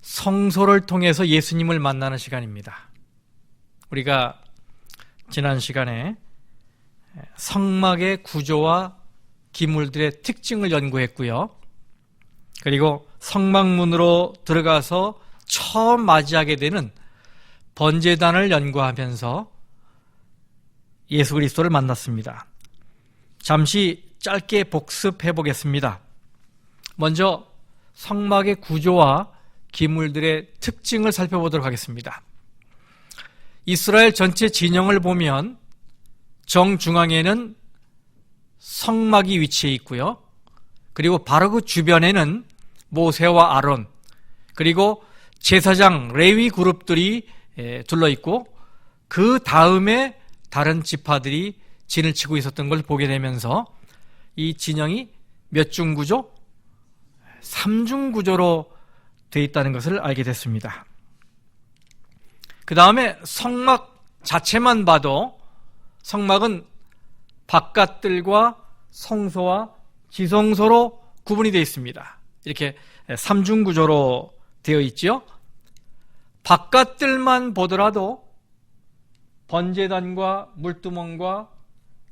성소를 통해서 예수님을 만나는 시간입니다. 우리가 지난 시간에 성막의 구조와 기물들의 특징을 연구했고요. 그리고 성막문으로 들어가서 처음 맞이하게 되는 번제단을 연구하면서 예수 그리스도를 만났습니다. 잠시 짧게 복습해 보겠습니다. 먼저 성막의 구조와 기물들의 특징을 살펴보도록 하겠습니다. 이스라엘 전체 진영을 보면 정중앙에는 성막이 위치해 있고요. 그리고 바로 그 주변에는 모세와 아론, 그리고 제사장 레위 그룹들이 둘러있고, 그 다음에 다른 지파들이 진을 치고 있었던 걸 보게 되면서 이 진영이 몇 중 구조? 3중 구조로 되어 있다는 것을 알게 됐습니다. 그 다음에 성막 자체만 봐도 성막은 바깥들과 성소와 지성소로 구분이 되어 있습니다. 이렇게 3중 구조로 되어 있죠. 바깥들만 보더라도 번제단과 물두멍과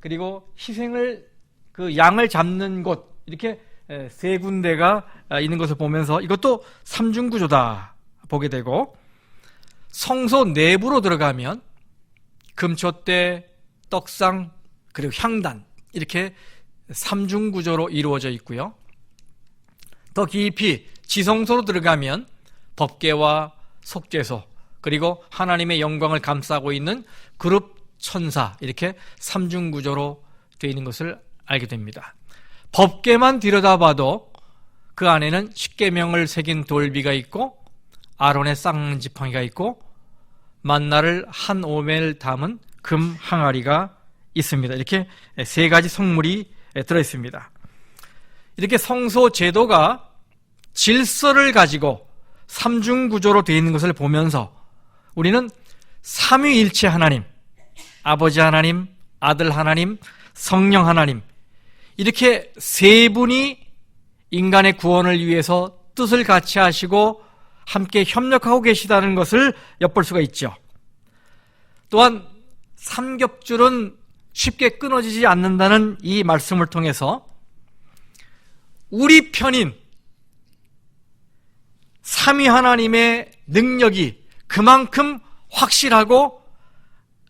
그리고 희생을 그 양을 잡는 곳, 이렇게 세 군데가 있는 것을 보면서 이것도 3중 구조다 보게 되고, 성소 내부로 들어가면 금촛대, 떡상, 그리고 향단, 이렇게 3중 구조로 이루어져 있고요. 더 깊이 지성소로 들어가면 법궤와 속죄소, 그리고 하나님의 영광을 감싸고 있는 그룹 천사, 이렇게 3중 구조로 되어 있는 것을 알게 됩니다. 법궤만 들여다봐도 그 안에는 십계명을 새긴 돌비가 있고, 아론의 쌍지팡이가 있고, 만나를 한 오멜 담은 금 항아리가 있습니다. 이렇게 세 가지 성물이 들어있습니다. 이렇게 성소 제도가 질서를 가지고 3중 구조로 되어 있는 것을 보면서 우리는 삼위일체 하나님, 아버지 하나님, 아들 하나님, 성령 하나님, 이렇게 세 분이 인간의 구원을 위해서 뜻을 같이 하시고 함께 협력하고 계시다는 것을 엿볼 수가 있죠. 또한 삼겹줄은 쉽게 끊어지지 않는다는 이 말씀을 통해서 우리 편인 삼위 하나님의 능력이 그만큼 확실하고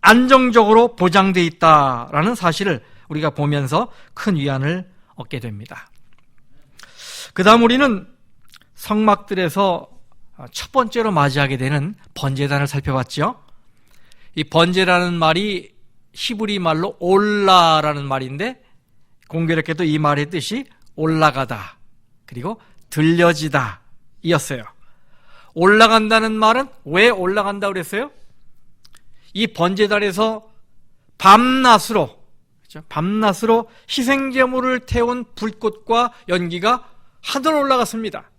안정적으로 보장되어 있다라는 사실을 우리가 보면서 큰 위안을 얻게 됩니다. 그 다음 우리는 성막들에서 첫 번째로 맞이하게 되는 번제단을 살펴봤죠. 이 번제라는 말이 히브리 말로 올라라는 말인데, 공교롭게도 이 말의 뜻이 올라가다, 그리고 들려지다 이었어요. 올라간다는 말은 왜 올라간다고 그랬어요? 이 번제단에서 밤낮으로, 그렇죠? 밤낮으로 희생제물을 태운 불꽃과 연기가 하늘로 올라갔습니다.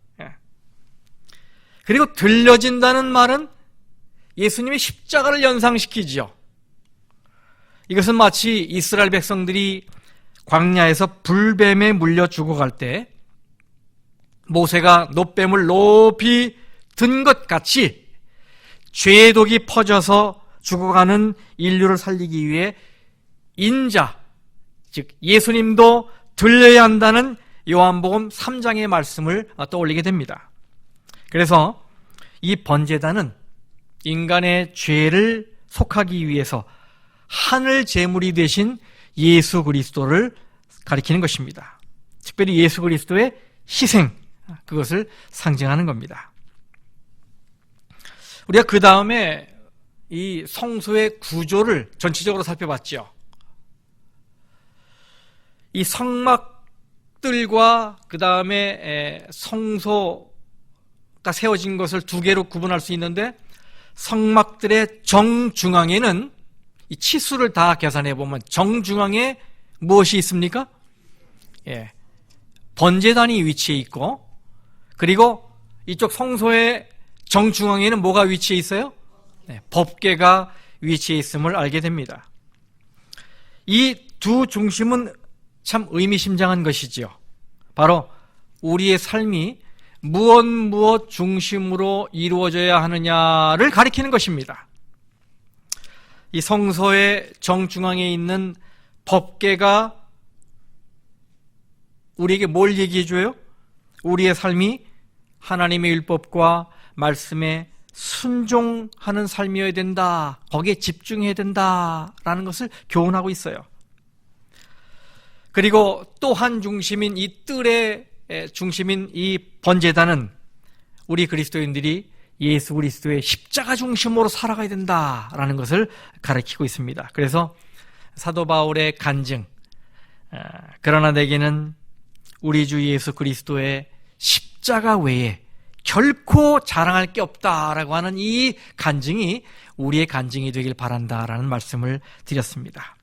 그리고 들려진다는 말은 예수님의 십자가를 연상시키지요. 이것은 마치 이스라엘 백성들이 광야에서 불뱀에 물려 죽어갈 때 모세가 놋뱀을 높이 든 것 같이 죄의 독이 퍼져서 죽어가는 인류를 살리기 위해 인자, 즉 예수님도 들려야 한다는 요한복음 3장의 말씀을 떠올리게 됩니다. 그래서 이 번제단은 인간의 죄를 속하기 위해서 하늘 제물이 되신 예수 그리스도를 가리키는 것입니다. 특별히 예수 그리스도의 희생, 그것을 상징하는 겁니다. 우리가 그 다음에 이 성소의 구조를 전체적으로 살펴봤죠. 이 성막들과 그 다음에 성소가 세워진 것을 두 개로 구분할 수 있는데, 성막들의 정중앙에는 이 치수를 다 계산해 보면 정중앙에 무엇이 있습니까? 번제단이 위치해 있고, 그리고 이쪽 성소의 정중앙에는 뭐가 위치해 있어요? 법궤가 위치해 있음을 알게 됩니다. 이 두 중심은 참 의미심장한 것이지요. 바로 우리의 삶이 무엇 중심으로 이루어져야 하느냐를 가리키는 것입니다. 이 성소의 정중앙에 있는 법궤가 우리에게 뭘 얘기해줘요? 우리의 삶이 하나님의 율법과 말씀에 순종하는 삶이어야 된다, 거기에 집중해야 된다라는 것을 교훈하고 있어요. 그리고 또 한 중심인 이 뜰의 중심인 이 번제단은 우리 그리스도인들이 예수 그리스도의 십자가 중심으로 살아가야 된다라는 것을 가르치고 있습니다. 그래서 사도 바울의 간증, 그러나 내게는 우리 주 예수 그리스도의 십자가 외에 결코 자랑할 게 없다라고 하는 이 간증이 우리의 간증이 되길 바란다라는 말씀을 드렸습니다.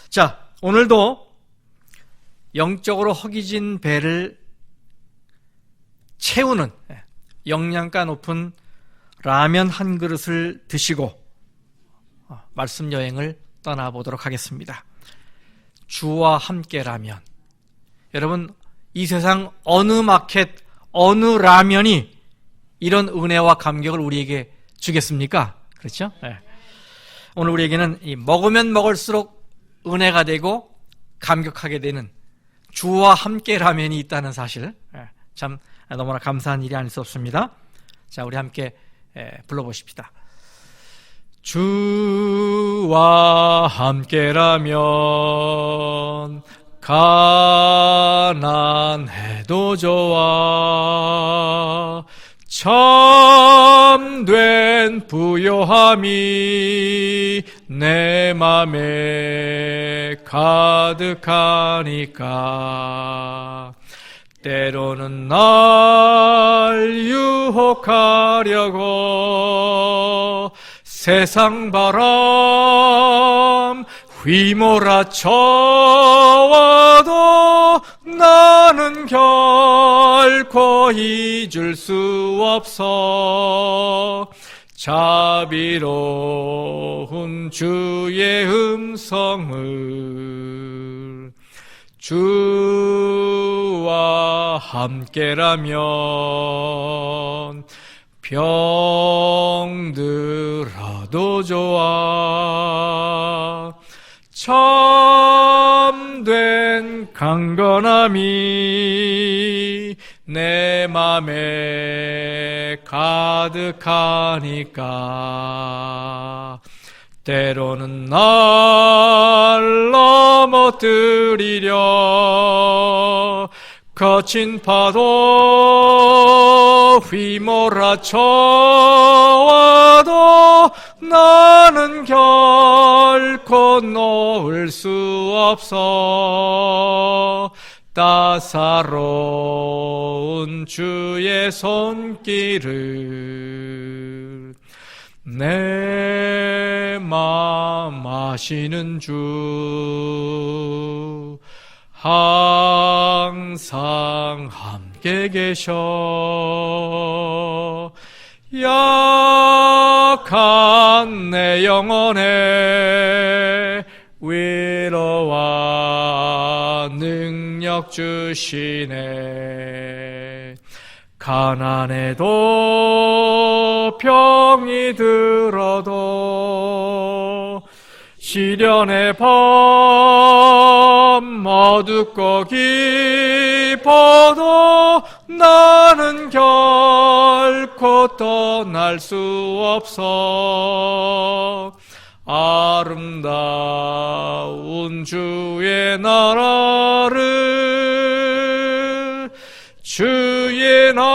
자, 오늘도 영적으로 허기진 배를 채우는 영양가 높은 라면 한 그릇을 드시고 말씀 여행을 떠나보도록 하겠습니다. 주와 함께라면, 여러분, 이 세상 어느 마켓, 어느 라면이 이런 은혜와 감격을 우리에게 주겠습니까? 그렇죠? 네. 오늘 우리에게는 먹으면 먹을수록 은혜가 되고 감격하게 되는 주와 함께 라면이 있다는 사실, 참 너무나 감사한 일이 아닐 수 없습니다. 자, 우리 함께 불러보십시다. 주와 함께라면 가난해도 좋아, 참된 부요함이 내 맘에 가득하니까 때로는 날 유혹하려고 세상 바람 휘몰아쳐와도 나는 결코 잊을 수 없어. 자비로운 주의 음성을, 주와 함께라면 병들어도 좋아, 참된 강건함이 내 맘에 가득하니까 때로는 날 넘어뜨리려 거친 파도 휘몰아쳐와도 나는 결코 놓을 수 없어. 따사로운 주의 손길을 내 맘 아시는 주 항상 함께 계셔. 약한 내 영혼에 위로와 능력 주시네. 가난해도 병이 들어도 시련의 밤 어둡고 깊어도 나는 결코 떠날 수 없어. 아름다운 주의 나라를, 주의 나라를.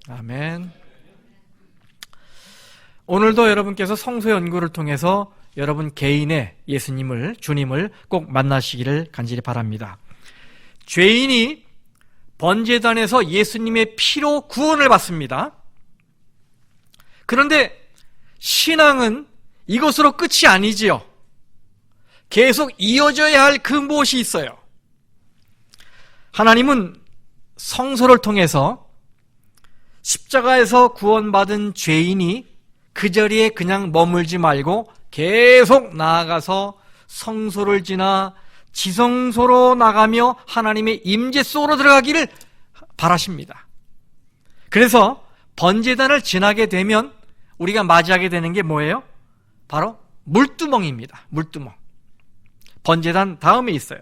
아멘. 오늘도 여러분께서 성서 연구를 통해서 여러분 개인의 예수님을, 주님을 꼭 만나시기를 간절히 바랍니다. 죄인이 번제단에서 예수님의 피로 구원을 받습니다. 그런데 신앙은 이것으로 끝이 아니지요. 계속 이어져야 할 그 무엇이 있어요. 하나님은 성소를 통해서 십자가에서 구원받은 죄인이 그 자리에 그냥 머물지 말고 계속 나아가서 성소를 지나 지성소로 나가며 하나님의 임재 속으로 들어가기를 바라십니다. 그래서 번제단을 지나게 되면 우리가 맞이하게 되는 게 뭐예요? 바로 물두멍입니다. 물두멍. 번제단 다음에 있어요.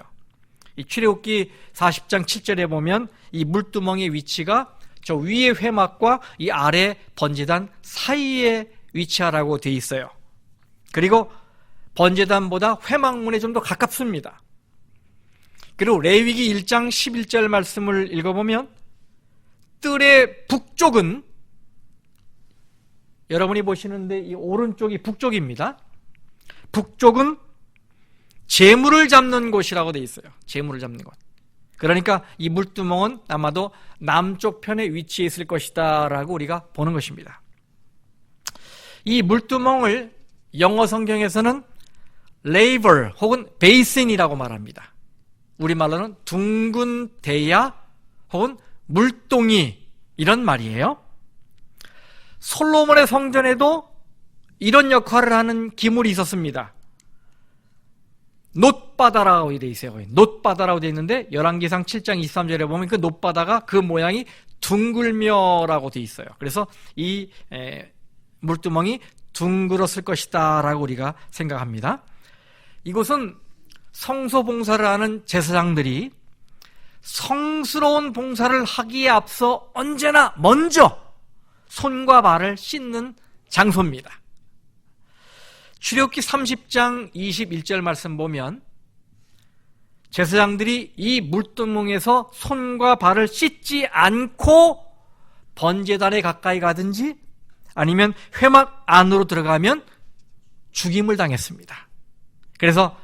이 출애굽기 40장 7절에 보면 이 물두멍의 위치가 저 위의 회막과 이 아래 번제단 사이에 위치하라고 되어 있어요. 그리고 번제단보다 회막문에 좀 더 가깝습니다. 그리고 레위기 1장 11절 말씀을 읽어보면 뜰의 북쪽은, 여러분이 보시는데 이 오른쪽이 북쪽입니다. 북쪽은 재물을 잡는 곳이라고 되어 있어요. 재물을 잡는 곳. 그러니까 이 물두멍은 아마도 남쪽 편에 위치해 있을 것이다 라고 우리가 보는 것입니다. 이 물두멍을 영어 성경에서는 레이버 혹은 베이슨이라고 말합니다. 우리말로는 둥근 대야 혹은 물동이, 이런 말이에요. 솔로몬의 성전에도 이런 역할을 하는 기물이 있었습니다. 놋바다라고 되어 있어요. 놋바다라고 되어 있는데 열왕기상 7장 23절에 보면 그 놋바다가 그 모양이 둥글며라고 되어 있어요. 그래서 이 물두멍이 둥글었을 것이다 라고 우리가 생각합니다. 이곳은 성소 봉사를 하는 제사장들이 성스러운 봉사를 하기에 앞서 언제나 먼저 손과 발을 씻는 장소입니다. 출애굽기 30장 21절 말씀 보면 제사장들이 이 물두멍에서 손과 발을 씻지 않고 번제단에 가까이 가든지 아니면 회막 안으로 들어가면 죽임을 당했습니다. 그래서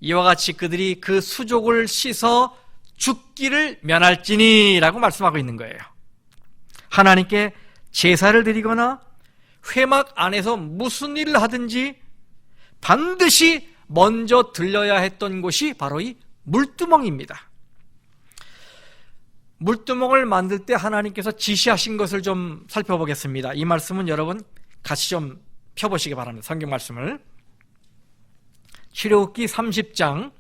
이와 같이 그들이 그 수족을 씻어 죽기를 면할지니 라고 말씀하고 있는 거예요. 하나님께 제사를 드리거나 회막 안에서 무슨 일을 하든지 반드시 먼저 들려야 했던 곳이 바로 이 물두멍입니다. 물두멍을 만들 때 하나님께서 지시하신 것을 좀 살펴보겠습니다. 이 말씀은 여러분 같이 좀 펴보시기 바랍니다. 성경 말씀을. 출애굽기 30장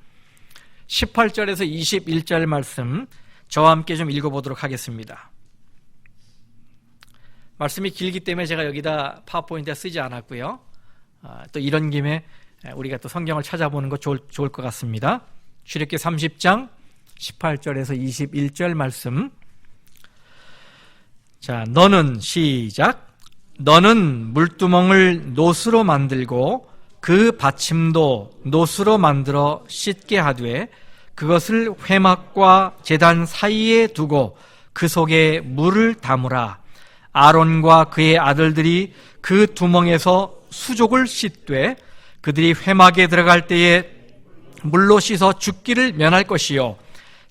18절에서 21절 말씀 저와 함께 좀 읽어보도록 하겠습니다. 말씀이 길기 때문에 제가 여기다 파워포인트에 쓰지 않았고요. 또 이런 김에 우리가 또 성경을 찾아보는 거 좋을 것 같습니다. 출애굽기 30장 18절에서 21절 말씀. 자, 너는 시작. 너는 물두멍을 놋으로 만들고 그 받침도 놋으로 만들어 씻게 하되 그것을 회막과 제단 사이에 두고 그 속에 물을 담으라. 아론과 그의 아들들이 그 두멍에서 수족을 씻되 그들이 회막에 들어갈 때에 물로 씻어 죽기를 면할 것이요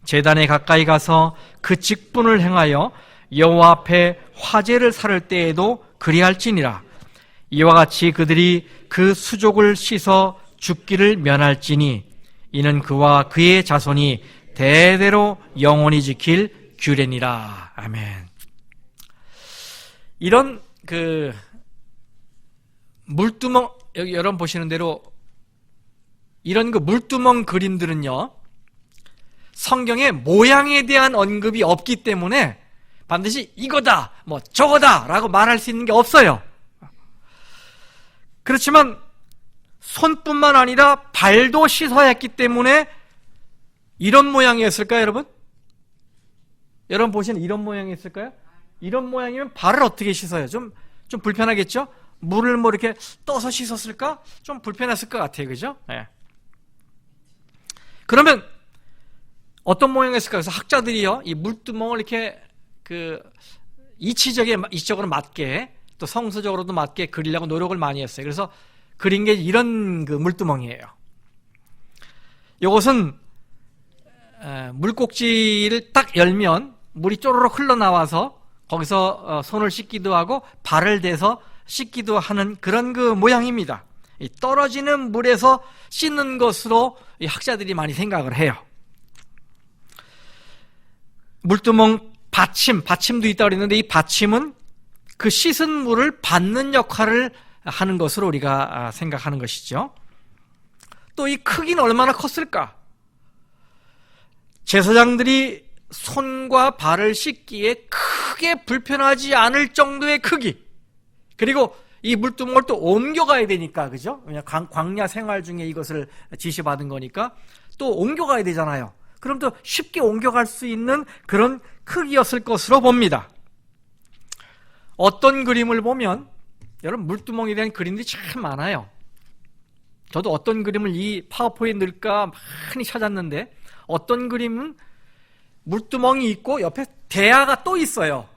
제단에 가까이 가서 그 직분을 행하여 여호와 앞에 화제를 살을 때에도 그리할지니라. 이와 같이 그들이 그 수족을 씻어 죽기를 면할지니 이는 그와 그의 자손이 대대로 영원히 지킬 규례니라. 아멘. 이런 물두멍, 여기 여러분 보시는 대로 이런 물두멍 그림들은요, 성경에 모양에 대한 언급이 없기 때문에 반드시 이거다, 저거다 라고 말할 수 있는 게 없어요. 그렇지만 손뿐만 아니라 발도 씻어야 했기 때문에 이런 모양이었을까요, 여러분? 여러분 보시는 이런 모양이었을까요? 이런 모양이면 발을 어떻게 씻어요? 좀 불편하겠죠? 물을 이렇게 떠서 씻었을까? 좀 불편했을 것 같아요, 그죠? 네. 그러면 어떤 모양이었을까? 그래서 학자들이요, 이 물두멍을 이렇게 이치적으로 맞게 또 성서적으로도 맞게 그리려고 노력을 많이 했어요. 그래서 그린 게 이런 물두멍이에요. 이것은 물꼭지를 딱 열면 물이 쪼르륵 흘러나와서 거기서 손을 씻기도 하고 발을 대서 씻기도 하는 그런 모양입니다. 이 떨어지는 물에서 씻는 것으로 이 학자들이 많이 생각을 해요. 물두멍 받침도 있다고 그랬는데 이 받침은 그 씻은 물을 받는 역할을 하는 것으로 우리가 생각하는 것이죠. 또 이 크기는 얼마나 컸을까? 제사장들이 손과 발을 씻기에 크게 불편하지 않을 정도의 크기, 그리고 이 물두멍을 또 옮겨가야 되니까, 그죠? 광야 생활 중에 이것을 지시받은 거니까 또 옮겨가야 되잖아요. 그럼 또 쉽게 옮겨갈 수 있는 그런 크기였을 것으로 봅니다. 어떤 그림을 보면, 여러분, 물두멍에 대한 그림들이 참 많아요. 저도 어떤 그림을 이 파워포인트에 넣을까 많이 찾았는데, 어떤 그림은 물두멍이 있고 옆에 대야가 또 있어요.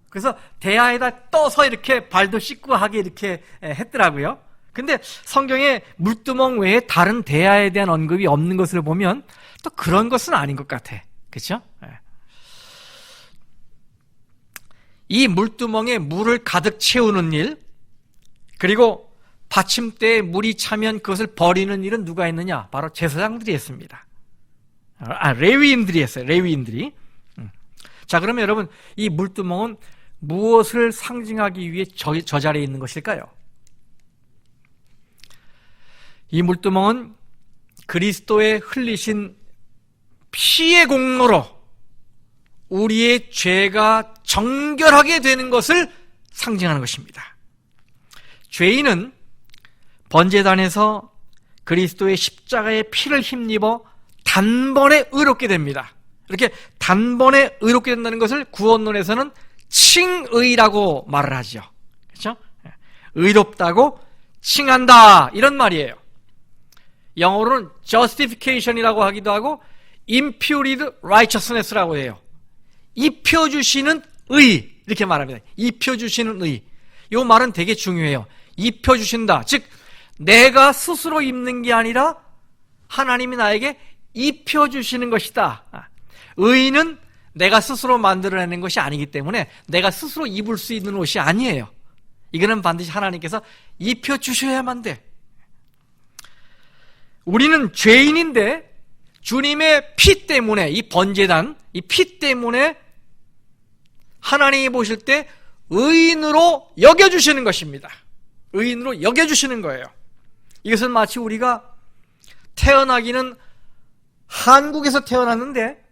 그래서 대야에다 떠서 이렇게 발도 씻고 하게 이렇게 했더라고요. 근데 성경에 물두멍 외에 다른 대야에 대한 언급이 없는 것을 보면 또 그런 것은 아닌 것 같아. 그렇죠? 이 물두멍에 물을 가득 채우는 일, 그리고 받침대에 물이 차면 그것을 버리는 일은 누가 했느냐? 바로 제사장들이 했습니다. 레위인들이 했어요. 레위인들이. 자, 그러면 여러분, 이 물두멍은 무엇을 상징하기 위해 저 자리에 있는 것일까요? 이 물두멍은 그리스도의 흘리신 피의 공로로 우리의 죄가 정결하게 되는 것을 상징하는 것입니다. 죄인은 번제단에서 그리스도의 십자가의 피를 힘입어 단번에 의롭게 됩니다. 이렇게 단번에 의롭게 된다는 것을 구원론에서는 칭의라고 말을 하죠. 그렇죠? 의롭다고 칭한다, 이런 말이에요. 영어로는 justification이라고 하기도 하고 imputed righteousness라고 해요. 입혀주시는 의, 이렇게 말합니다. 입혀주시는 의. 이 말은 되게 중요해요. 입혀주신다, 즉 내가 스스로 입는 게 아니라 하나님이 나에게 입혀주시는 것이다. 의는 내가 스스로 만들어내는 것이 아니기 때문에 내가 스스로 입을 수 있는 옷이 아니에요. 이거는 반드시 하나님께서 입혀주셔야만 돼. 우리는 죄인인데 주님의 피 때문에, 이 번제단, 이 피 때문에 하나님이 보실 때 의인으로 여겨주시는 것입니다. 의인으로 여겨주시는 거예요. 이것은 마치 우리가 태어나기는 한국에서 태어났는데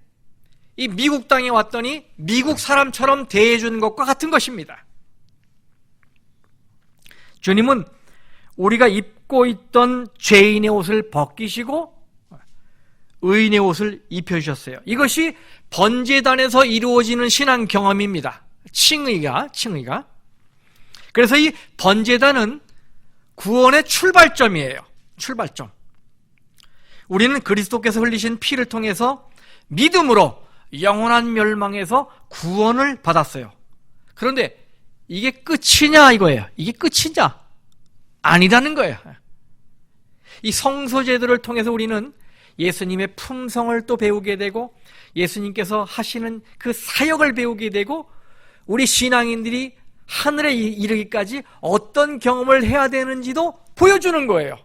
이 미국 땅에 왔더니 미국 사람처럼 대해주는 것과 같은 것입니다. 주님은 우리가 입고 있던 죄인의 옷을 벗기시고 의인의 옷을 입혀주셨어요. 이것이 번제단에서 이루어지는 신앙 경험입니다. 칭의가. 그래서 이 번제단은 구원의 출발점이에요. 출발점. 우리는 그리스도께서 흘리신 피를 통해서 믿음으로 영원한 멸망에서 구원을 받았어요. 그런데 이게 끝이냐 이거예요. 이게 끝이냐? 아니라는 거예요. 이 성소제도를 통해서 우리는 예수님의 품성을 또 배우게 되고 예수님께서 하시는 그 사역을 배우게 되고 우리 신앙인들이 하늘에 이르기까지 어떤 경험을 해야 되는지도 보여주는 거예요.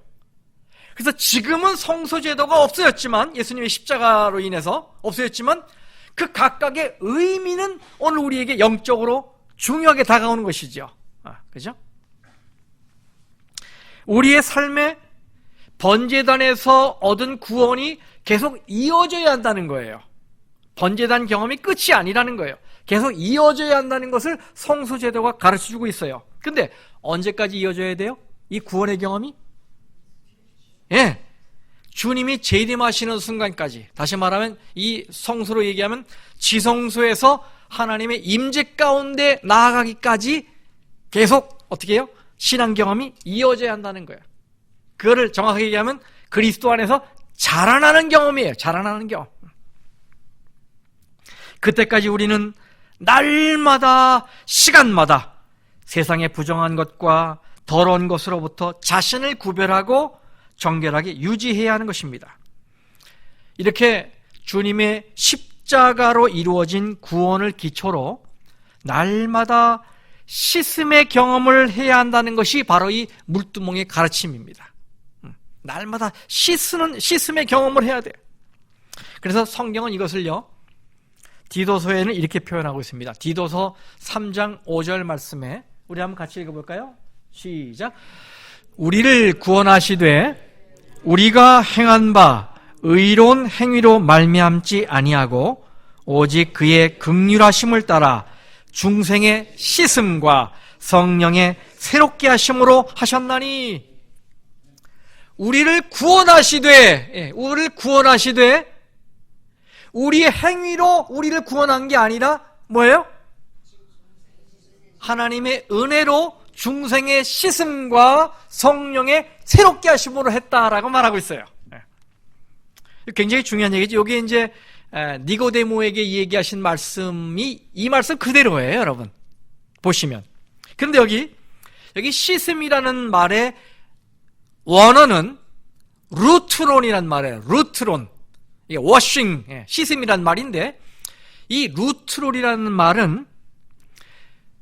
그래서 지금은 성소제도가 없어졌지만, 예수님의 십자가로 인해서 없어졌지만 그 각각의 의미는 오늘 우리에게 영적으로 중요하게 다가오는 것이죠. 그죠? 우리의 삶에 번제단에서 얻은 구원이 계속 이어져야 한다는 거예요. 번제단 경험이 끝이 아니라는 거예요. 계속 이어져야 한다는 것을 성소제도가 가르쳐주고 있어요. 근데 언제까지 이어져야 돼요? 이 구원의 경험이? 예, 주님이 재림하시는 순간까지. 다시 말하면 이 성소로 얘기하면 지성소에서 하나님의 임재 가운데 나아가기까지 계속 어떻게 해요? 신앙 경험이 이어져야 한다는 거예요. 그거를 정확하게 얘기하면 그리스도 안에서 자라나는 경험이에요. 자라나는 경험. 그때까지 우리는 날마다, 시간마다 세상의 부정한 것과 더러운 것으로부터 자신을 구별하고 정결하게 유지해야 하는 것입니다. 이렇게 주님의 십자가로 이루어진 구원을 기초로 날마다 씻음의 경험을 해야 한다는 것이 바로 이 물두멍의 가르침입니다. 날마다 씻음의 경험을 해야 돼요. 그래서 성경은 이것을요, 디도서에는 이렇게 표현하고 있습니다. 디도서 3장 5절 말씀에 우리 한번 같이 읽어볼까요? 시작. 우리를 구원하시되 우리가 행한 바 의로운 행위로 말미암지 아니하고 오직 그의 긍휼하심을 따라 중생의 씻음과 성령의 새롭게 하심으로 하셨나니. 우리를 구원하시되 우리의 행위로 우리를 구원한 게 아니라 뭐예요? 하나님의 은혜로 중생의 씻음과 성령의 새롭게 하심으로 했다라고 말하고 있어요. 굉장히 중요한 얘기죠. 여기 이제 니고데모에게 얘기하신 말씀이 이 말씀 그대로예요, 여러분. 보시면. 그런데 여기 씻음이라는 말의 원어는 루트론이란 말이에요. 루트론. 이게 워싱, 씻음이란 말인데, 이 루트론이라는 말은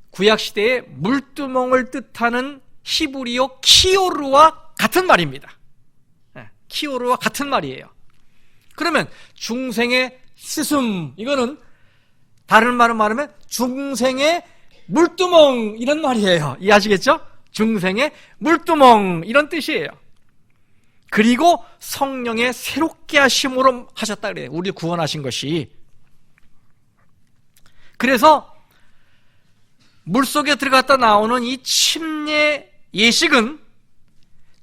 구약시대의 물두멍을 뜻하는 히브리어 키오르와 같은 말입니다. 키오르와 같은 말이에요. 그러면 중생의 씻음, 이거는 다른 말로 말하면 중생의 물두멍 이런 말이에요. 이해하시겠죠? 중생의 물두멍 이런 뜻이에요. 그리고 성령의 새롭게 하심으로 하셨다 그래요. 우리를 구원하신 것이. 그래서 물속에 들어갔다 나오는 이 침례 예식은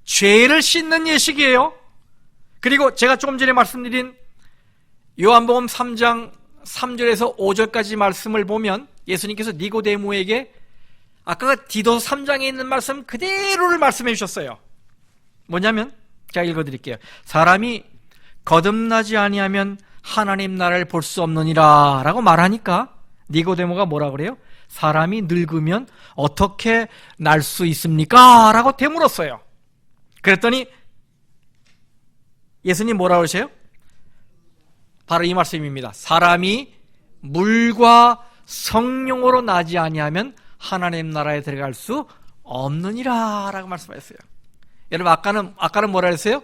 죄를 씻는 예식이에요. 그리고 제가 조금 전에 말씀드린 요한복음 3장 3절에서 5절까지 말씀을 보면 예수님께서 니고데모에게 아까 디도서 3장에 있는 말씀 그대로를 말씀해 주셨어요. 뭐냐면 제가 읽어드릴게요. 사람이 거듭나지 아니하면 하나님 나라를 볼 수 없느니라 라고 말하니까 니고데모가 뭐라 그래요? 사람이 늙으면 어떻게 날 수 있습니까? 라고 되물었어요. 그랬더니 예수님 뭐라 그러세요? 바로 이 말씀입니다. 사람이 물과 성령으로 나지 아니하면 하나님 나라에 들어갈 수 없느니라 라고 말씀하셨어요. 여러분 아까는 뭐라 했어요?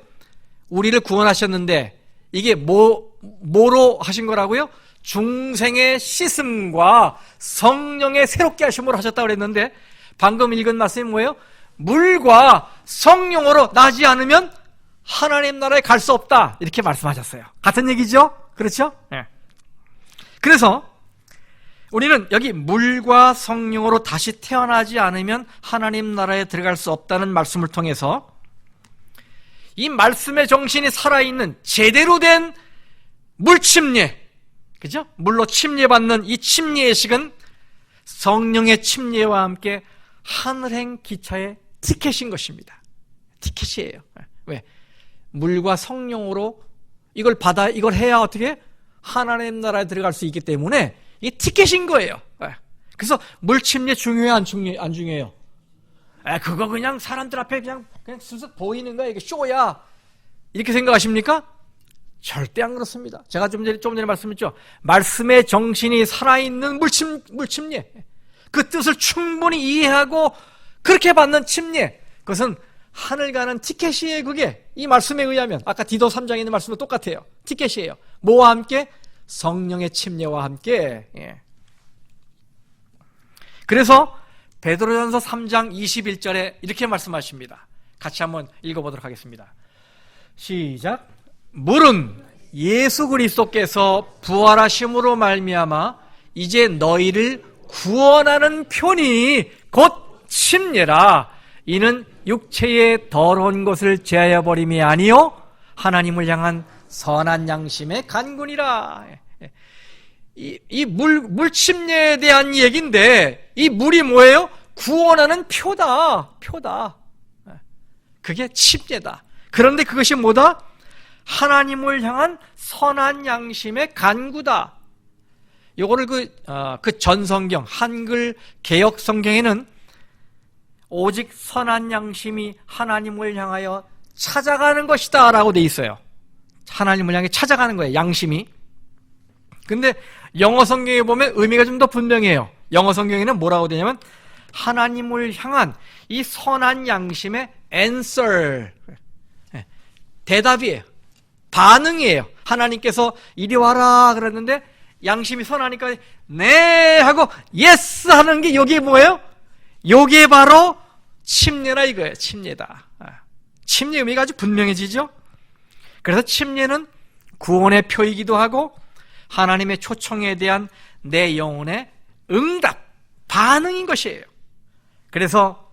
우리를 구원하셨는데 이게 뭐로 하신 거라고요? 중생의 씻음과 성령의 새롭게 하심으로 하셨다고 그랬는데 방금 읽은 말씀이 뭐예요? 물과 성령으로 나지 않으면 하나님 나라에 갈 수 없다 이렇게 말씀하셨어요. 같은 얘기죠? 그렇죠? 네. 그래서 우리는 여기 물과 성령으로 다시 태어나지 않으면 하나님 나라에 들어갈 수 없다는 말씀을 통해서 이 말씀의 정신이 살아있는 제대로 된 물침례, 그죠? 물로 침례받는 이 침례 예식은 성령의 침례와 함께 하늘행 기차의 티켓인 것입니다. 티켓이에요. 왜? 물과 성령으로 이걸 해야 어떻게? 하나님 나라에 들어갈 수 있기 때문에 이게 티켓인 거예요. 그래서 물침례 중요해요, 안 중요해요? 그거 그냥 사람들 앞에 그냥 슬쩍 보이는 거야, 이게 쇼야. 이렇게 생각하십니까? 절대 안 그렇습니다. 제가 좀 전에 말씀했죠. 말씀의 정신이 살아있는 물침례. 그 뜻을 충분히 이해하고 그렇게 받는 침례. 그것은 하늘 가는 티켓이에요, 그게. 이 말씀에 의하면. 아까 디도 3장에 있는 말씀도 똑같아요. 티켓이에요. 뭐와 함께? 성령의 침례와 함께. 예. 그래서 베드로전서 3장 21절에 이렇게 말씀하십니다. 같이 한번 읽어보도록 하겠습니다. 시작. 물은 예수 그리스도께서 부활하심으로 말미암아 이제 너희를 구원하는 편이 곧 침례라. 이는 육체의 더러운 것을 제하여 버림이 아니요 하나님을 향한 선한 양심의 간군이라. 이 물침례에 대한 얘기인데 이 물이 뭐예요? 구원하는 표다. 그게 침례다. 그런데 그것이 뭐다? 하나님을 향한 선한 양심의 간구다. 요거를 그 전성경 한글 개역 성경에는 오직 선한 양심이 하나님을 향하여 찾아가는 것이다 라고 돼 있어요. 하나님을 향해 찾아가는 거예요, 양심이. 근데 영어 성경에 보면 의미가 좀 더 분명해요. 영어 성경에는 뭐라고 되냐면 하나님을 향한 이 선한 양심의 answer, 대답이에요. 반응이에요. 하나님께서 이리 와라 그랬는데 양심이 선하니까 네 하고 yes 하는 게 여기에 뭐예요? 여기에 바로 침례라 이거예요. 침례다. 침례 의미가 아주 분명해지죠? 그래서 침례는 구원의 표이기도 하고 하나님의 초청에 대한 내 영혼의 응답, 반응인 것이에요. 그래서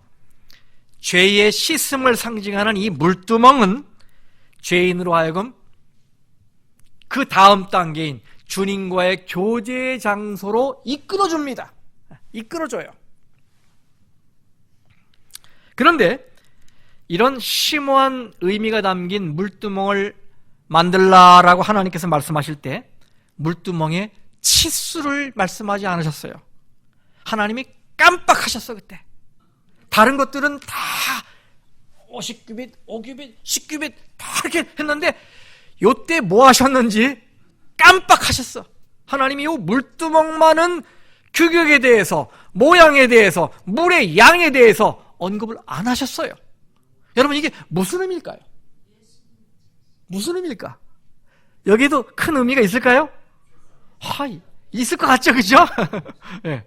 죄의 씻음을 상징하는 이 물두멍은 죄인으로 하여금 그 다음 단계인 주님과의 교제의 장소로 이끌어줍니다. 이끌어줘요. 그런데 이런 심오한 의미가 담긴 물두멍을 만들라라고 하나님께서 말씀하실 때 물두멍에 치수를 말씀하지 않으셨어요. 하나님이 깜빡하셨어 그때. 다른 것들은 다 50규빗, 5규빗, 10규빗 다 이렇게 했는데 요때 뭐 하셨는지 깜빡하셨어. 하나님이 요 물두멍만은 규격에 대해서, 모양에 대해서, 물의 양에 대해서 언급을 안 하셨어요. 여러분 이게 무슨 의미일까요? 무슨 의미일까? 여기에도 큰 의미가 있을까요? 있을 것 같죠, 그죠? 네.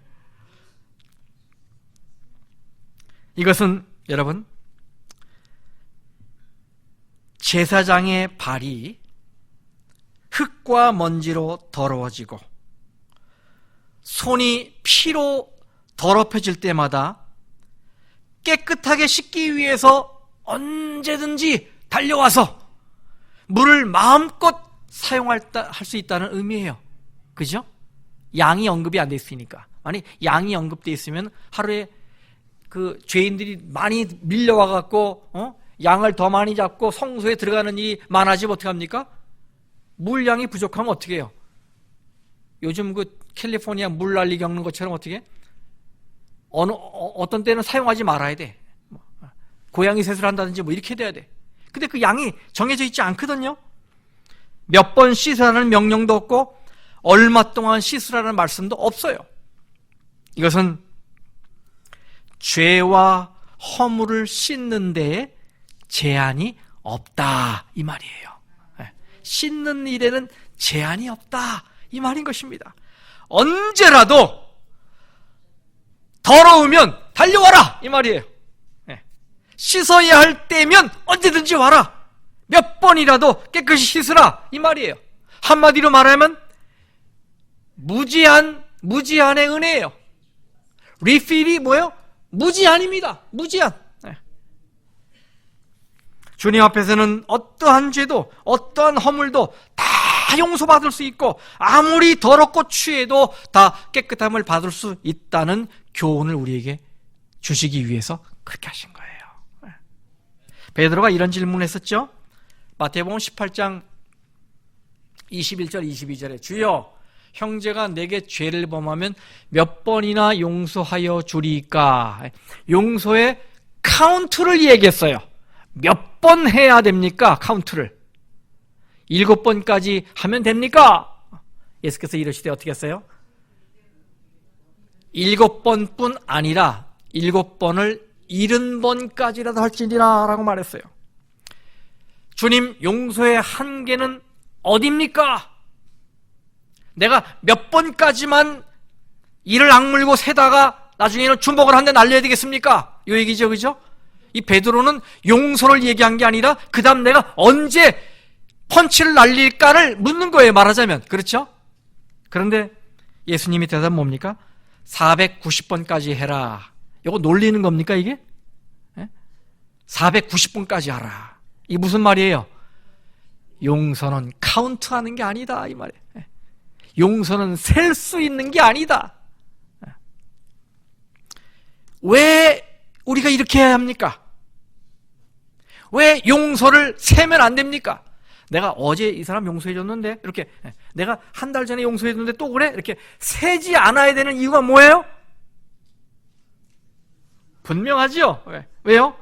이것은 여러분 제사장의 발이 흙과 먼지로 더러워지고 손이 피로 더럽혀질 때마다 깨끗하게 씻기 위해서 언제든지 달려와서 물을 마음껏 사용할 수 있다는 의미예요. 그죠? 양이 언급이 안 돼 있으니까. 아니 양이 언급돼 있으면 하루에 그 죄인들이 많이 밀려와 갖고 양을 더 많이 잡고 성소에 들어가는 일이 많아지면 어떻게 합니까? 물량이 부족하면 어떻게 해요? 요즘 그 캘리포니아 물난리 겪는 것처럼 어떻게 어떤 때는 사용하지 말아야 돼. 고양이 세수를 한다든지 뭐 이렇게 돼야 돼. 근데 그 양이 정해져 있지 않거든요. 몇 번 씻으라는 명령도 없고 얼마 동안 씻으라는 말씀도 없어요. 이것은 죄와 허물을 씻는 데에 제한이 없다 이 말이에요. 씻는 일에는 제한이 없다 이 말인 것입니다. 언제라도 더러우면 달려와라 이 말이에요. 씻어야 할 때면 언제든지 와라. 몇 번이라도 깨끗이 씻으라 이 말이에요. 한마디로 말하면 무제한의 은혜예요. 리필이 뭐예요? 무제한입니다. 무제한. 주님 앞에서는 어떠한 죄도 어떠한 허물도 다 용서받을 수 있고 아무리 더럽고 취해도 다 깨끗함을 받을 수 있다는 교훈을 우리에게 주시기 위해서 그렇게 하신 거예요. 베드로가 이런 질문을 했었죠. 마태복음 18장 21절 22절에 주여 형제가 내게 죄를 범하면 몇 번이나 용서하여 주리까? 용서의 카운트를 얘기했어요. 몇 번 해야 됩니까? 카운트를 7번까지 하면 됩니까? 예수께서 이러시되 어떻게 했어요? 7번뿐 아니라 7번을 70번까지라도 할지니라 라고 말했어요. 주님, 용서의 한계는 어디입니까? 내가 몇 번까지만 이를 악물고 세다가 나중에는 주먹을 한 대 날려야 되겠습니까? 이 얘기죠, 그죠? 이 베드로는 용서를 얘기한 게 아니라 그 다음 내가 언제 펀치를 날릴까를 묻는 거예요, 말하자면. 그렇죠? 그런데 예수님이 대답은 뭡니까? 490번까지 해라. 이거 놀리는 겁니까, 이게? 490번까지 하라. 이게 무슨 말이에요? 용서는 카운트하는 게 아니다, 이 말이에요. 용서는 셀 수 있는 게 아니다. 왜 우리가 이렇게 해야 합니까? 왜 용서를 세면 안 됩니까? 내가 어제 이 사람 용서해줬는데 이렇게 내가 한 달 전에 용서해줬는데 또 그래? 이렇게 세지 않아야 되는 이유가 뭐예요? 분명하죠? 왜요?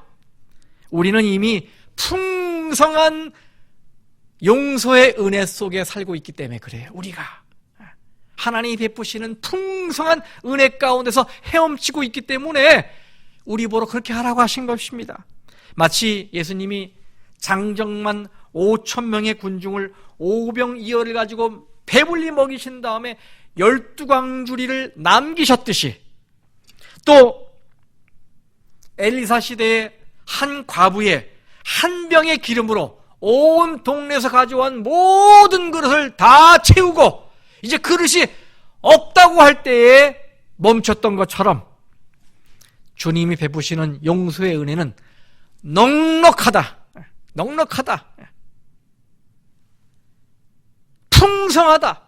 우리는 이미 풍성한 용서의 은혜 속에 살고 있기 때문에 그래요. 우리가 하나님이 베푸시는 풍성한 은혜 가운데서 헤엄치고 있기 때문에 우리 보러 그렇게 하라고 하신 것입니다. 마치 예수님이 장정만 5,000명의 군중을 오병이어를 가지고 배불리 먹이신 다음에 12광주리를 남기셨듯이 또 엘리사 시대의 한 과부의 한 병의 기름으로 온 동네에서 가져온 모든 그릇을 다 채우고 이제 그릇이 없다고 할 때에 멈췄던 것처럼 주님이 베푸시는 용서의 은혜는 넉넉하다. 넉넉하다. 풍성하다.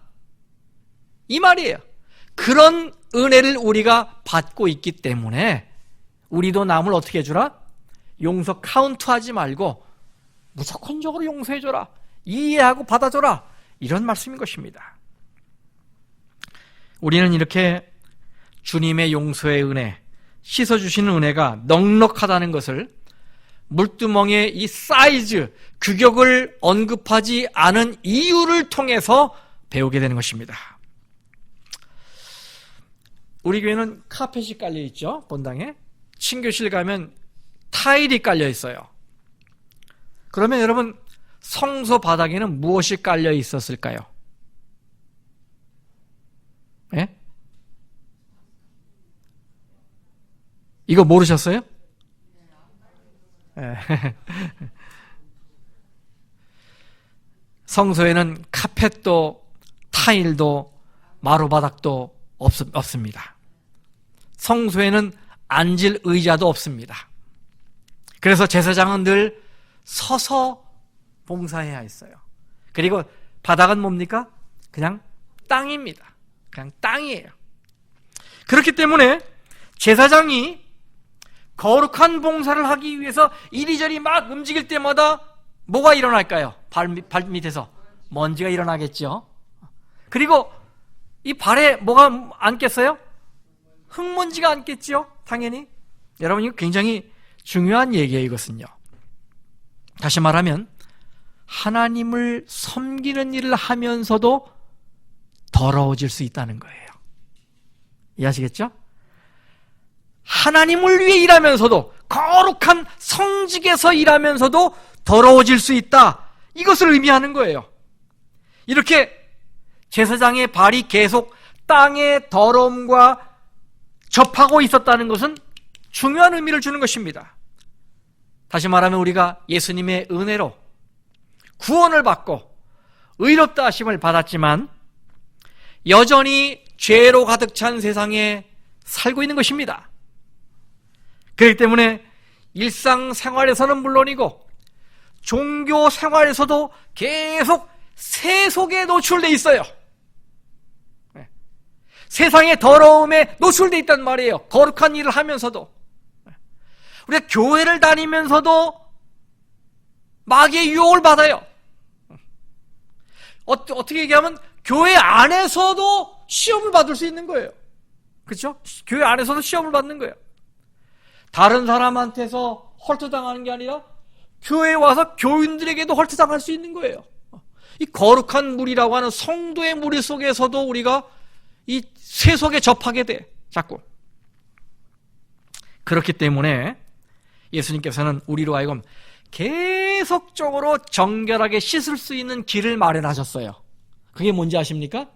이 말이에요. 그런 은혜를 우리가 받고 있기 때문에 우리도 남을 어떻게 해주라? 용서 카운트하지 말고 무조건적으로 용서해줘라. 이해하고 받아줘라. 이런 말씀인 것입니다. 우리는 이렇게 주님의 용서의 은혜, 씻어주시는 은혜가 넉넉하다는 것을 물두멍의 이 사이즈, 규격을 언급하지 않은 이유를 통해서 배우게 되는 것입니다. 우리 교회는 카펫이 깔려있죠. 본당에. 친교실 가면 타일이 깔려 있어요. 그러면 여러분, 성소 바닥에는 무엇이 깔려 있었을까요? 예? 이거 모르셨어요? 예. 성소에는 카펫도 타일도 마루바닥도 없습니다. 성소에는 앉을 의자도 없습니다. 그래서 제사장은 늘 서서 봉사해야 했어요. 그리고 바닥은 뭡니까? 그냥 땅입니다. 그냥 땅이에요. 그렇기 때문에 제사장이 거룩한 봉사를 하기 위해서 이리저리 막 움직일 때마다 뭐가 일어날까요? 발 밑에서 먼지가 일어나겠죠. 그리고 이 발에 뭐가 앉겠어요? 흙먼지가 앉겠죠. 당연히. 여러분, 이거 굉장히 중요한 얘기예요. 이것은요. 다시 말하면 하나님을 섬기는 일을 하면서도 더러워질 수 있다는 거예요. 이해하시겠죠? 하나님을 위해 일하면서도, 거룩한 성직에서 일하면서도 더러워질 수 있다. 이것을 의미하는 거예요. 이렇게 제사장의 발이 계속 땅의 더러움과 접하고 있었다는 것은 중요한 의미를 주는 것입니다. 다시 말하면 우리가 예수님의 은혜로 구원을 받고 의롭다 하심을 받았지만 여전히 죄로 가득 찬 세상에 살고 있는 것입니다. 그렇기 때문에 일상생활에서는 물론이고 종교 생활에서도 계속 세속에 노출되어 있어요. 세상의 더러움에 노출되어 있단 말이에요. 거룩한 일을 하면서도. 우리가 교회를 다니면서도 마귀의 유혹을 받아요. 어떻게 얘기하면 교회 안에서도 시험을 받을 수 있는 거예요. 그렇죠? 교회 안에서도 시험을 받는 거예요. 다른 사람한테서 헐트당하는 게 아니라 교회에 와서 교인들에게도 헐트당할 수 있는 거예요. 이 거룩한 물이라고 하는 성도의 물 속에서도 우리가 이 세속에 접하게 돼. 자꾸. 그렇기 때문에 예수님께서는 우리로 하여금 계속적으로 정결하게 씻을 수 있는 길을 마련하셨어요. 그게 뭔지 아십니까?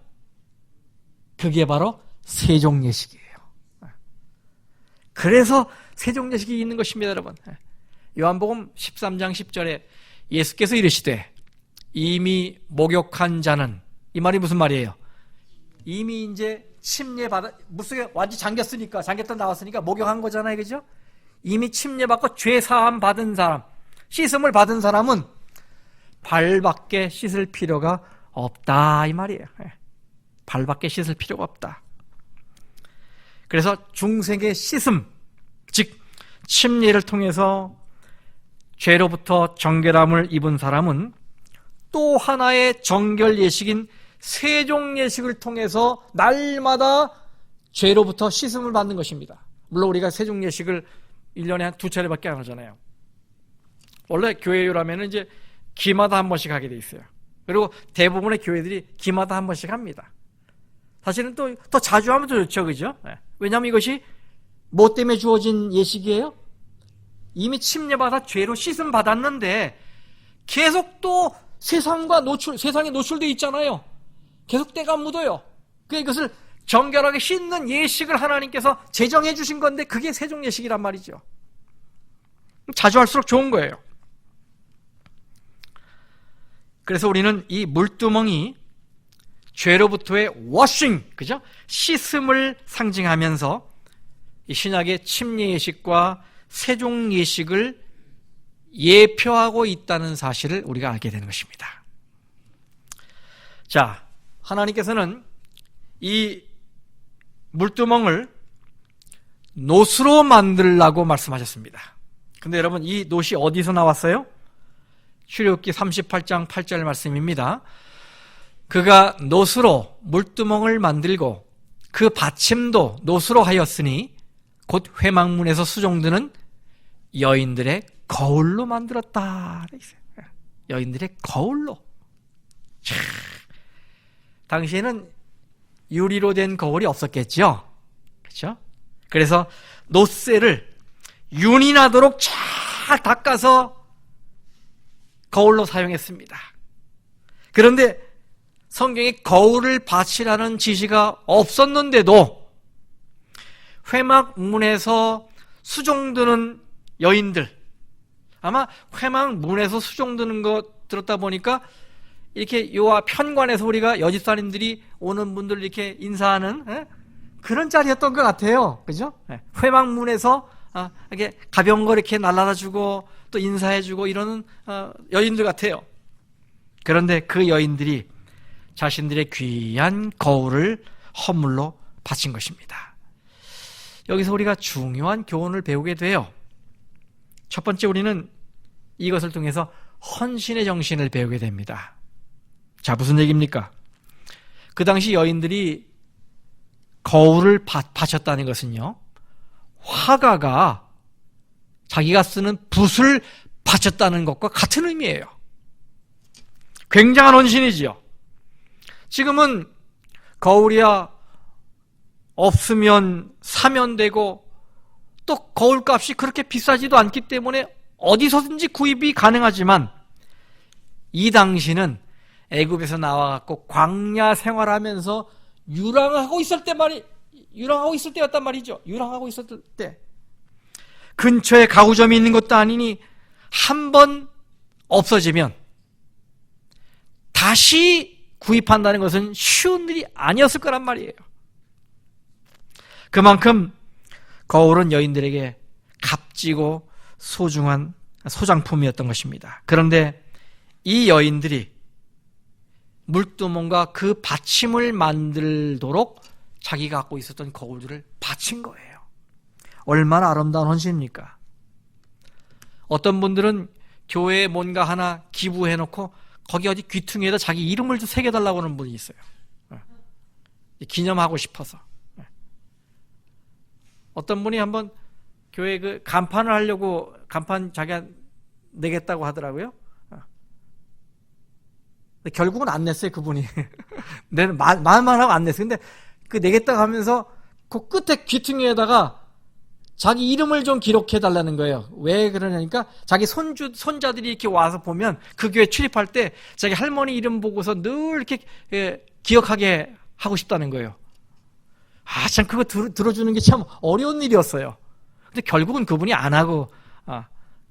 그게 바로 세종예식이에요. 그래서 세종예식이 있는 것입니다, 여러분. 요한복음 13장 10절에 예수께서 이르시되 이미 목욕한 자는, 이 말이 무슨 말이에요? 이미 이제 침례받아, 물속에 완전히 잠겼다 나왔으니까 목욕한 거잖아요, 그죠? 이미 침례받고 죄사함 받은 사람, 씻음을 받은 사람은 발밖에 씻을 필요가 없다, 이 말이에요. 발밖에 씻을 필요가 없다. 그래서 중생의 씻음, 즉 침례를 통해서 죄로부터 정결함을 입은 사람은 또 하나의 정결 예식인 세종 예식을 통해서 날마다 죄로부터 씻음을 받는 것입니다. 물론 우리가 세종 예식을 1년에 한 2차례밖에 안 하잖아요. 원래 교회라면 이제 기마다 한 번씩 하게 돼 있어요. 그리고 대부분의 교회들이 기마다 한 번씩 합니다. 사실은 또 더 자주 하면 더 좋죠, 그죠? 왜냐하면 이것이 뭐 때문에 주어진 예식이에요? 이미 침례받아 죄로 씻음 받았는데 계속 또 세상에 노출되어 있잖아요. 계속 때가 묻어요. 이것을 정결하게 씻는 예식을 하나님께서 제정해 주신 건데 그게 세종 예식이란 말이죠. 자주 할수록 좋은 거예요. 그래서 우리는 이 물두멍이 죄로부터의 워싱, 그죠? 씻음을 상징하면서 이 신약의 침례 예식과 세종 예식을 예표하고 있다는 사실을 우리가 알게 되는 것입니다. 자, 하나님께서는 이 물두멍을 놋으로 만들라고 말씀하셨습니다. 근데 여러분, 이 놋이 어디서 나왔어요? 출애굽기 38장 8절 말씀입니다. 그가 놋으로 물두멍을 만들고 그 받침도 놋으로 하였으니 곧 회막문에서 수종드는 여인들의 거울로 만들었다. 여인들의 거울로. 당시에는 유리로 된 거울이 없었겠죠. 그렇죠? 그래서 놋쇠를 윤이 나도록 잘 닦아서 거울로 사용했습니다. 그런데 성경에 거울을 바치라는 지시가 없었는데도 회막문에서 수종드는 여인들, 아마 회막문에서 수종드는 거 들었다 보니까 이렇게 요아 편관에서 우리가 여집사님들이 오는 분들 이렇게 인사하는 그런 자리였던 것 같아요. 그죠? 회막문에서 이렇게 가벼운 거 이렇게 날라다 주고 또 인사해주고 이러는 여인들 같아요. 그런데 그 여인들이 자신들의 귀한 거울을 헌물로 바친 것입니다. 여기서 우리가 중요한 교훈을 배우게 돼요. 첫 번째, 우리는 이것을 통해서 헌신의 정신을 배우게 됩니다. 자, 무슨 얘기입니까? 그 당시 여인들이 거울을 바쳤다는 것은요, 화가가 자기가 쓰는 붓을 바쳤다는 것과 같은 의미예요. 굉장한 헌신이지요. 지금은 거울이야 없으면 사면 되고 또 거울값이 그렇게 비싸지도 않기 때문에 어디서든지 구입이 가능하지만 이 당시는 애굽에서 나와갖고 광야 생활하면서 유랑하고 있을 때였단 말이죠. 유랑하고 있었을 때 근처에 가구점이 있는 것도 아니니 한 번 없어지면 다시 구입한다는 것은 쉬운 일이 아니었을 거란 말이에요. 그만큼 거울은 여인들에게 값지고 소중한 소장품이었던 것입니다. 그런데 이 여인들이 물두멍과 그 받침을 만들도록 자기가 갖고 있었던 거울들을 바친 거예요. 얼마나 아름다운 헌신입니까? 어떤 분들은 교회에 뭔가 하나 기부해놓고 거기 어디 귀퉁이에다 자기 이름을 좀 새겨달라고 하는 분이 있어요. 기념하고 싶어서. 어떤 분이 한번 교회 그 간판을 하려고 간판 자기가 내겠다고 하더라고요. 근데 결국은 안 냈어요, 그분이. 내는 말만 하고 안 냈어요. 근데 그 내겠다고 하면서 그 끝에 귀퉁이에다가 자기 이름을 좀 기록해 달라는 거예요. 왜 그러냐니까 자기 손자들이 이렇게 와서 보면 그 교회 출입할 때 자기 할머니 이름 보고서 늘 이렇게 기억하게 하고 싶다는 거예요. 참 그거 들어주는 게 참 어려운 일이었어요. 근데 결국은 그분이 안 하고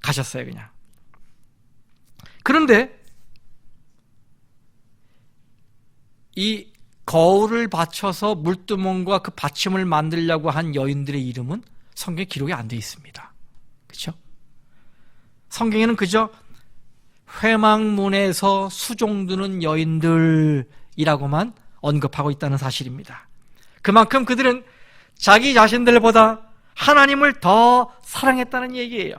가셨어요, 그냥. 그런데 이 거울을 받쳐서 물두멍과 그 받침을 만들려고 한 여인들의 이름은 성경에 기록이 안 돼 있습니다. 그렇죠? 성경에는 그저 회막문에서 수종드는 여인들이라고만 언급하고 있다는 사실입니다. 그만큼 그들은 자기 자신들보다 하나님을 더 사랑했다는 얘기예요.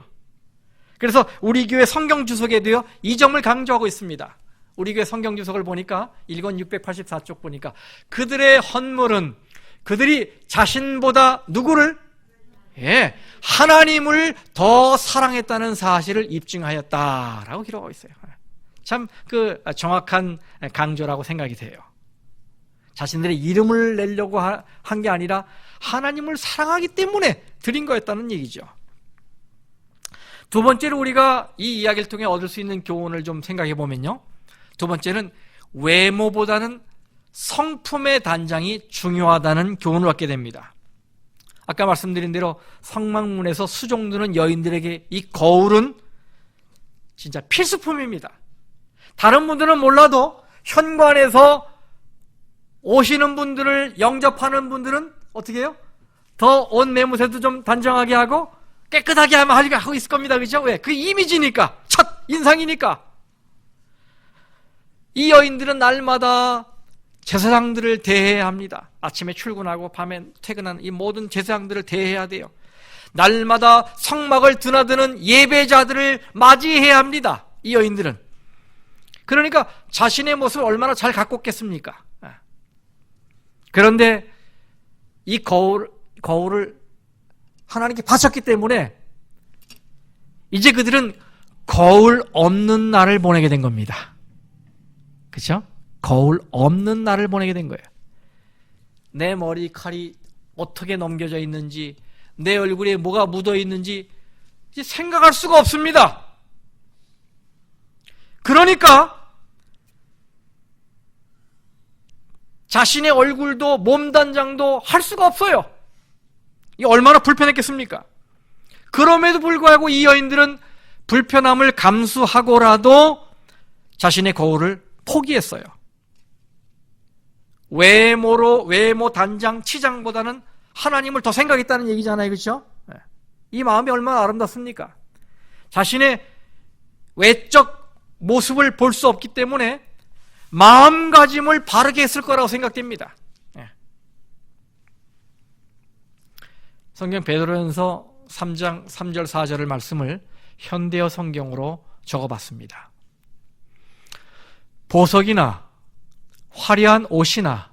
그래서 우리 교회 성경 주석에도요, 이 점을 강조하고 있습니다. 우리 교회 성경 주석을 보니까 1권 684쪽 보니까 그들의 헌물은 그들이 자신보다 누구를? 하나님을 더 사랑했다는 사실을 입증하였다라고 기록하고 있어요. 참 그 정확한 강조라고 생각이 돼요. 자신들의 이름을 내려고 한 게 아니라 하나님을 사랑하기 때문에 드린 거였다는 얘기죠. 두 번째로 우리가 이 이야기를 통해 얻을 수 있는 교훈을 좀 생각해 보면요, 두 번째는 외모보다는 성품의 단장이 중요하다는 교훈을 얻게 됩니다. 아까 말씀드린 대로 성막문에서 수종드는 여인들에게 이 거울은 진짜 필수품입니다. 다른 분들은 몰라도 현관에서 오시는 분들을 영접하는 분들은 어떻게 해요? 더 옷 매무새도 좀 단정하게 하고 깨끗하게 하고 있을 겁니다. 그죠? 왜? 그 이미지니까, 첫 인상이니까. 이 여인들은 날마다 제사장들을 대해야 합니다. 아침에 출근하고 밤에 퇴근하는 이 모든 제사장들을 대해야 돼요. 날마다 성막을 드나드는 예배자들을 맞이해야 합니다. 이 여인들은. 그러니까 자신의 모습을 얼마나 잘 갖고 있겠습니까? 그런데 이 거울을 하나님께 바쳤기 때문에 이제 그들은 거울 없는 날을 보내게 된 겁니다. 그렇죠? 거울 없는 날을 보내게 된 거예요. 내 머리칼이 어떻게 넘겨져 있는지, 내 얼굴에 뭐가 묻어 있는지 이제 생각할 수가 없습니다. 그러니까 자신의 얼굴도 몸단장도 할 수가 없어요. 이 얼마나 불편했겠습니까? 그럼에도 불구하고 이 여인들은 불편함을 감수하고라도 자신의 거울을 포기했어요. 외모 단장 치장보다는 하나님을 더 생각했다는 얘기잖아요. 그렇죠? 이 마음이 얼마나 아름답습니까? 자신의 외적 모습을 볼 수 없기 때문에 마음가짐을 바르게 했을 거라고 생각됩니다. 성경 베드로전서 3장 3절 4절의 말씀을 현대어 성경으로 적어봤습니다. 보석이나 화려한 옷이나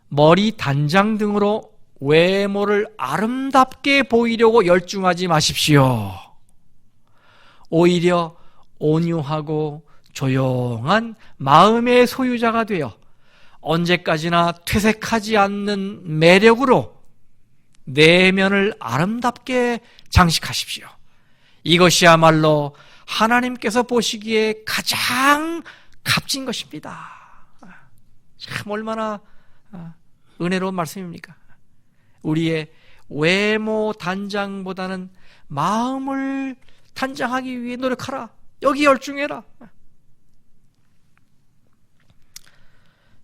머리 단장 등으로 외모를 아름답게 보이려고 열중하지 마십시오. 오히려 온유하고 조용한 마음의 소유자가 되어 언제까지나 퇴색하지 않는 매력으로 내면을 아름답게 장식하십시오. 이것이야말로 하나님께서 보시기에 가장 값진 것입니다. 참 얼마나 은혜로운 말씀입니까? 우리의 외모 단장보다는 마음을 단장하기 위해 노력하라. 여기 열중해라.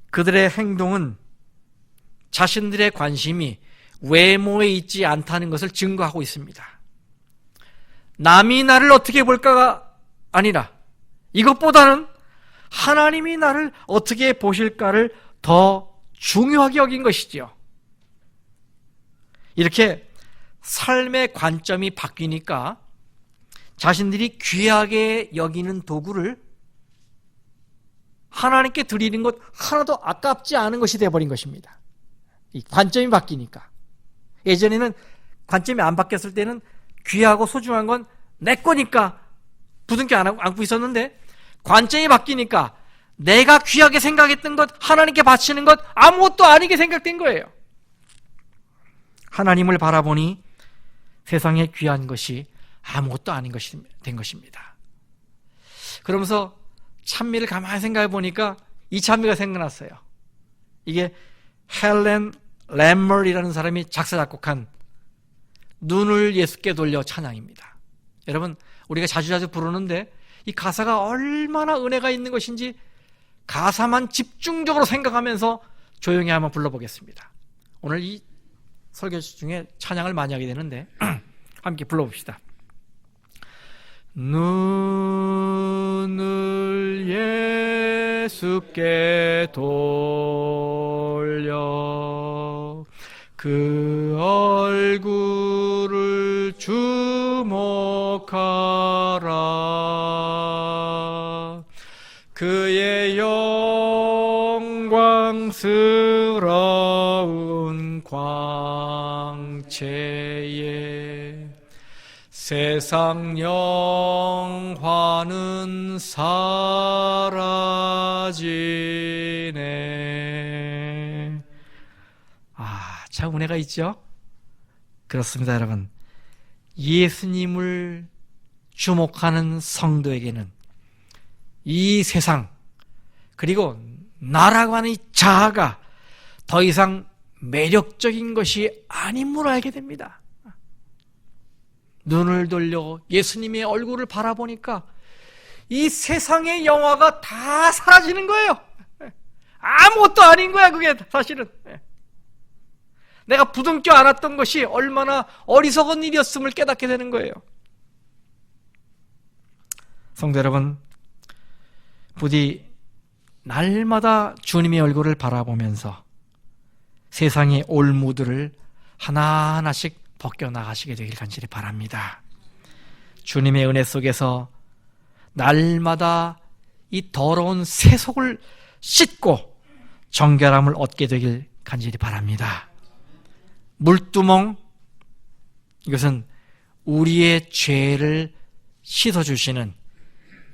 그들의 행동은 자신들의 관심이 외모에 있지 않다는 것을 증거하고 있습니다. 남이 나를 어떻게 볼까가 아니라 이것보다는 하나님이 나를 어떻게 보실까를 더 중요하게 여긴 것이지요. 이렇게 삶의 관점이 바뀌니까 자신들이 귀하게 여기는 도구를 하나님께 드리는 것 하나도 아깝지 않은 것이 되어버린 것입니다. 이 관점이 바뀌니까. 예전에는 관점이 안 바뀌었을 때는 귀하고 소중한 건 내 거니까 부둥켜 안고 있었는데 관점이 바뀌니까 내가 귀하게 생각했던 것, 하나님께 바치는 것 아무것도 아니게 생각된 거예요. 하나님을 바라보니 세상에 귀한 것이 아무것도 아닌 것이 된 것입니다. 그러면서 찬미를 가만히 생각해 보니까 이 찬미가 생각났어요. 이게 헬렌 램멀이라는 사람이 작사 작곡한 눈을 예수께 돌려 찬양입니다. 여러분, 우리가 자주 부르는데 이 가사가 얼마나 은혜가 있는 것인지 가사만 집중적으로 생각하면서 조용히 한번 불러보겠습니다. 오늘 이 설교 중에 찬양을 많이 하게 되는데 함께 불러봅시다. 눈을 예수께 돌려 그 얼굴을 주목하라. 그의 영광스러운 광채에 세상 영화는 사라지네. 참 은혜가 있죠? 그렇습니다, 여러분. 예수님을 주목하는 성도에게는 이 세상, 그리고 나라고 하는 이 자아가 더 이상 매력적인 것이 아님을 알게 됩니다. 눈을 돌려 예수님의 얼굴을 바라보니까 이 세상의 영화가 다 사라지는 거예요. 아무것도 아닌 거야, 그게 사실은. 내가 부둥켜 안았던 것이 얼마나 어리석은 일이었음을 깨닫게 되는 거예요. 성도 여러분, 부디 날마다 주님의 얼굴을 바라보면서 세상의 올무들을 하나하나씩 벗겨나가시게 되길 간절히 바랍니다. 주님의 은혜 속에서 날마다 이 더러운 세속을 씻고 정결함을 얻게 되길 간절히 바랍니다. 물두멍, 이것은 우리의 죄를 씻어주시는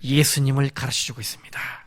예수님을 가르쳐주고 있습니다.